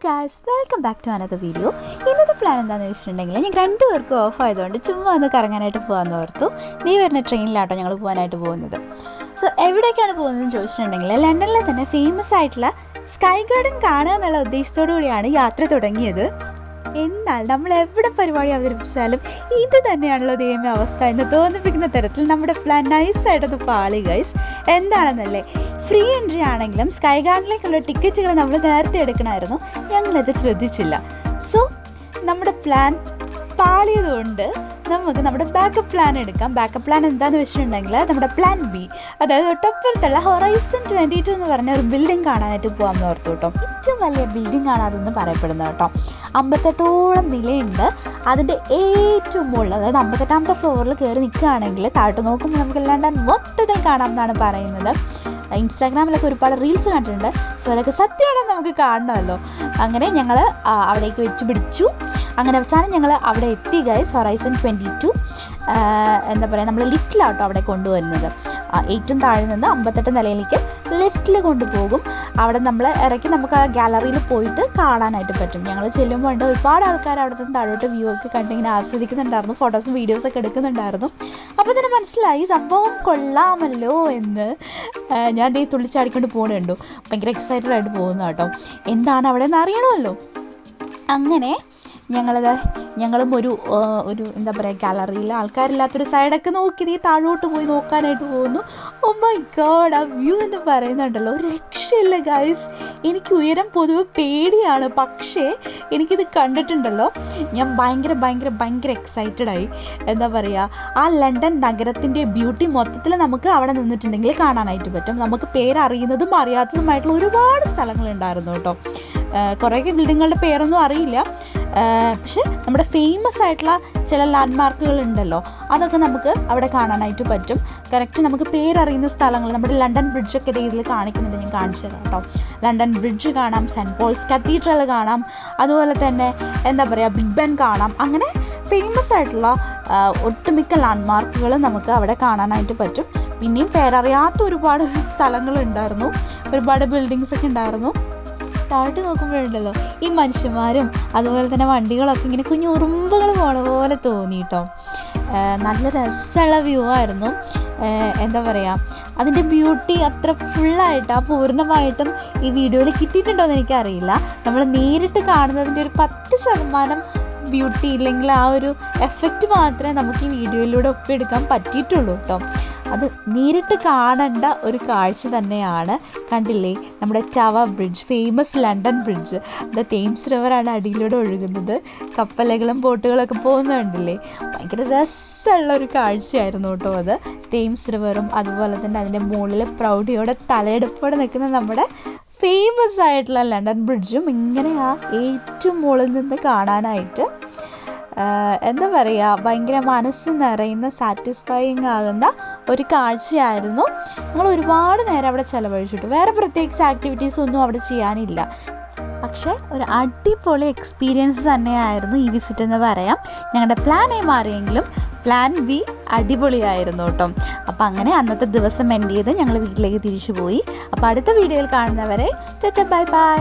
Guys, welcome back to another video. ഇന്നത്തെ plan എന്താണെന്ന് വെച്ചിട്ടുണ്ടെങ്കിൽ ഞങ്ങൾ രണ്ടുപേർക്കും ഓഫ് ആയതുകൊണ്ട് ചുമ്മാ ഒന്ന് കറങ്ങാനായിട്ട് പോകാമെന്ന് ഓർത്തു. നീ വരുന്ന ട്രെയിനിലാട്ടോ ഞങ്ങൾ പോകാനായിട്ട് പോകുന്നത്. സോ എവിടേക്കാണ് പോകുന്നതെന്ന് ചോദിച്ചിട്ടുണ്ടെങ്കിൽ ലണ്ടനിലെ തന്നെ ഫേമസ് ആയിട്ടുള്ള സ്കൈ ഗാർഡൻ കാണുക എന്നുള്ള ഉദ്ദേശത്തോടു കൂടിയാണ് യാത്ര തുടങ്ങിയത്. എന്നാൽ നമ്മൾ എവിടെ പരിപാടി അവതരിപ്പിച്ചാലും ഇത് തന്നെയാണല്ലോ ദൈവമേ അവസ്ഥ എന്ന് തോന്നിപ്പിക്കുന്ന തരത്തിൽ നമ്മുടെ പ്ലാൻ നൈസായിട്ടത് പാളി ഗൈസ്. എന്താണെന്നല്ലേ, ഫ്രീ എൻട്രി ആണെങ്കിലും സ്കൈ ഗാർഡനിലേക്കുള്ള ടിക്കറ്റുകൾ നമ്മൾ നേരത്തെ എടുക്കണമായിരുന്നു. ഞങ്ങളത് ശ്രദ്ധിച്ചില്ല. സോ നമ്മുടെ പ്ലാൻ പാളിയതുകൊണ്ട് നമുക്ക് നമ്മുടെ ബാക്കപ്പ് പ്ലാൻ എടുക്കാം. ബാക്കപ്പ് പ്ലാൻ എന്താണെന്ന് വെച്ചിട്ടുണ്ടെങ്കിൽ നമ്മുടെ പ്ലാൻ ബി, അതായത് തൊട്ടപ്പുറത്തുള്ള ഹൊറൈസൺ 22 എന്ന് പറഞ്ഞ ഒരു ബിൽഡിംഗ് കാണാനായിട്ട് പോകാമെന്ന് ഓർത്തു കേട്ടോ. ഏറ്റവും വലിയ ബിൽഡിംഗ് ആണ് അതെന്ന് പറയപ്പെടുന്നത് കേട്ടോ. 58ഓളം നിലയുണ്ട്. അതിൻ്റെ ഏറ്റവും മുകളിൽ, അതായത് 58ാമത്തെ ഫ്ലോറിൽ കയറി നിൽക്കുകയാണെങ്കിൽ താഴോട്ട് നോക്കുമ്പോൾ നമുക്ക് ലണ്ടൻ മൊത്തത്തിൽ കാണാം എന്നാണ് പറയുന്നത്. ഇൻസ്റ്റാഗ്രാമിലൊക്കെ ഒരുപാട് റീൽസ് കണ്ടിട്ടുണ്ട്. സോ അതൊക്കെ സത്യമാണെന്ന് നമുക്ക് കാണണമല്ലോ. അങ്ങനെ ഞങ്ങൾ അവിടേക്ക് വെച്ച് പിടിച്ചു. അങ്ങനെ അവസാനം ഞങ്ങൾ അവിടെ എത്തി ഗൈസ്. ഹൊറൈസൺ 22 എന്താ പറയുക, നമ്മൾ ലിഫ്റ്റിലാട്ടോ അവിടെ കൊണ്ടുവരുന്നത്. ഏറ്റവും താഴെ നിന്ന് 58 നിലയിലേക്ക് ലിഫ്റ്റിൽ കൊണ്ടുപോകും. അവിടെ നമ്മൾ ഇറക്കി നമുക്ക് ആ ഗാലറിയിൽ പോയിട്ട് കാണാനായിട്ട് പറ്റും. ഞങ്ങൾ ചെല്ലുമ്പോൾ ഉണ്ട് ഒരുപാട് ആൾക്കാർ അവിടെ നിന്ന് താഴോട്ട് വ്യൂ ഒക്കെ കണ്ടിങ്ങനെ ആസ്വദിക്കുന്നുണ്ടായിരുന്നു. ഫോട്ടോസും വീഡിയോസൊക്കെ എടുക്കുന്നുണ്ടായിരുന്നു. അപ്പോൾ തന്നെ മനസ്സിലായി സംഭവം കൊള്ളാമല്ലോ എന്ന്. ഞാൻ ദേ തുള്ളിച്ചാടിക്കൊണ്ട് പോകുന്നുണ്ടോ, ഭയങ്കര എക്സൈറ്റഡ് ആയിട്ട് പോകുന്നു കേട്ടോ. എന്താണ് അവിടെ നിന്ന് അറിയണമല്ലോ. അങ്ങനെ ഞങ്ങളും ഒരു എന്താ പറയുക, ഗാലറിയിൽ ആൾക്കാരില്ലാത്തൊരു സൈഡൊക്കെ നോക്കി നീ താഴോട്ട് പോയി നോക്കാനായിട്ട് പോകുന്നു. ഓ മൈ ഗോഡ്, ആ വ്യൂ എന്ന് പറയുന്നുണ്ടല്ലോ, ഒരു രക്ഷയില്ല ഗൈസ്. എനിക്ക് ഉയരം പൊതുവെ പേടിയാണ്, പക്ഷേ എനിക്കിത് കണ്ടിട്ടുണ്ടല്ലോ ഞാൻ ഭയങ്കര എക്സൈറ്റഡായി. എന്താ പറയുക, ആ ലണ്ടൻ നഗരത്തിൻ്റെ ബ്യൂട്ടി മൊത്തത്തിൽ നമുക്ക് അവിടെ നിന്നിട്ടുണ്ടെങ്കിൽ കാണാനായിട്ട് പറ്റും. നമുക്ക് പേരറിയുന്നതും അറിയാത്തതുമായിട്ടുള്ള ഒരുപാട് സ്ഥലങ്ങളുണ്ടായിരുന്നു കേട്ടോ. കുറേയൊക്കെ ബിൽഡിങ്ങുകളുടെ പേരൊന്നും അറിയില്ല, പക്ഷെ നമ്മുടെ ഫേമസ് ആയിട്ടുള്ള ചില ലാൻഡ് മാർക്കുകൾ ഉണ്ടല്ലോ, അതൊക്കെ നമുക്ക് അവിടെ കാണാനായിട്ട് പറ്റും. കറക്റ്റ് നമുക്ക് പേരറിയുന്ന സ്ഥലങ്ങൾ, നമ്മുടെ ലണ്ടൻ ബ്രിഡ്ജൊക്കെ ഇതിൽ കാണിക്കുന്നുണ്ട്, ഞാൻ കാണിച്ചു തരാം കേട്ടോ. ലണ്ടൻ ബ്രിഡ്ജ് കാണാം, സെൻറ്റ് പോൾസ് കത്തീഡ്രൽ കാണാം, അതുപോലെ തന്നെ എന്താ പറയുക, ബിഗ് ബെൻ കാണാം. അങ്ങനെ ഫേമസ് ആയിട്ടുള്ള ഒട്ടുമിക്ക ലാൻഡ് മാർക്കുകൾ നമുക്ക് അവിടെ കാണാനായിട്ട് പറ്റും. പിന്നെയും പേരറിയാത്ത ഒരുപാട് സ്ഥലങ്ങളുണ്ടായിരുന്നു, ഒരുപാട് ബിൽഡിങ്സൊക്കെ ഉണ്ടായിരുന്നു. താഴോട്ട് നോക്കുമ്പോഴുണ്ടല്ലോ ഈ മനുഷ്യന്മാരും അതുപോലെ തന്നെ വണ്ടികളൊക്കെ ഇങ്ങനെ കുഞ്ഞു ഉറുമ്പുകൾ പോണ പോലെ തോന്നി കേട്ടോ. നല്ല രസമുള്ള വ്യൂ ആയിരുന്നു. എന്താ പറയുക, അതിൻ്റെ ബ്യൂട്ടി അത്ര ഫുള്ളായിട്ട് പൂർണ്ണമായിട്ടും ഈ വീഡിയോയിൽ കിട്ടിയിട്ടുണ്ടോ എന്ന് എനിക്കറിയില്ല. നമ്മൾ നേരിട്ട് കാണുന്നതിൻ്റെ ഒരു 10% ബ്യൂട്ടി, ഇല്ലെങ്കിൽ ആ ഒരു എഫക്റ്റ് മാത്രമേ നമുക്ക് ഈ വീഡിയോയിലൂടെ ഒപ്പിയെടുക്കാൻ പറ്റിയിട്ടുള്ളൂ കേട്ടോ. അത് നേരിട്ട് കാണേണ്ട ഒരു കാഴ്ച തന്നെയാണ്. കണ്ടില്ലേ നമ്മുടെ tower bridge, famous London bridge. അത് തേംസ് റിവറാണ് അടിയിലൂടെ ഒഴുകുന്നത്. കപ്പലുകളും ബോട്ടുകളൊക്കെ പോകുന്നുണ്ടല്ലേ, ഭയങ്കര രസമുള്ള ഒരു കാഴ്ചയായിരുന്നു കേട്ടോ അത്. തേംസ് റിവറും അതുപോലെ തന്നെ അതിൻ്റെ മുകളിൽ പ്രൗഢിയോടെ തലയെടുപ്പോടെ നിൽക്കുന്ന നമ്മുടെ ഫേമസ് ആയിട്ടുള്ള ലണ്ടൻ ബ്രിഡ്ജും ഇങ്ങനെ ആ ഏറ്റവും മുകളിൽ നിന്ന് കാണാനായിട്ട് എന്താ പറയുക, ഭയങ്കര മനസ്സ് നിറയുന്ന സാറ്റിസ്ഫൈയിങ് ആകുന്ന ഒരു കാഴ്ചയായിരുന്നു. ഞങ്ങൾ ഒരുപാട് നേരം അവിടെ ചിലവഴിച്ചിട്ടു. വേറെ പ്രത്യേകിച്ച് ആക്ടിവിറ്റീസ് ഒന്നും അവിടെ ചെയ്യാനില്ല, പക്ഷേ ഒരു അടിപൊളി എക്സ്പീരിയൻസ് തന്നെയായിരുന്നു ഈ വിസിറ്റ് എന്ന് പറയാം. ഞങ്ങളുടെ പ്ലാൻ A മാറിയെങ്കിലും പ്ലാൻ B അടിപൊളിയായിരുന്നു കേട്ടോ. അപ്പോൾ അങ്ങനെ അന്നത്തെ ദിവസം എൻഡ് ചെയ്ത് ഞങ്ങൾ വീട്ടിലേക്ക് തിരിച്ചു പോയി. അപ്പോൾ അടുത്ത വീഡിയോയിൽ കാണുന്നവരെ ടാറ്റാ ബൈ ബൈ.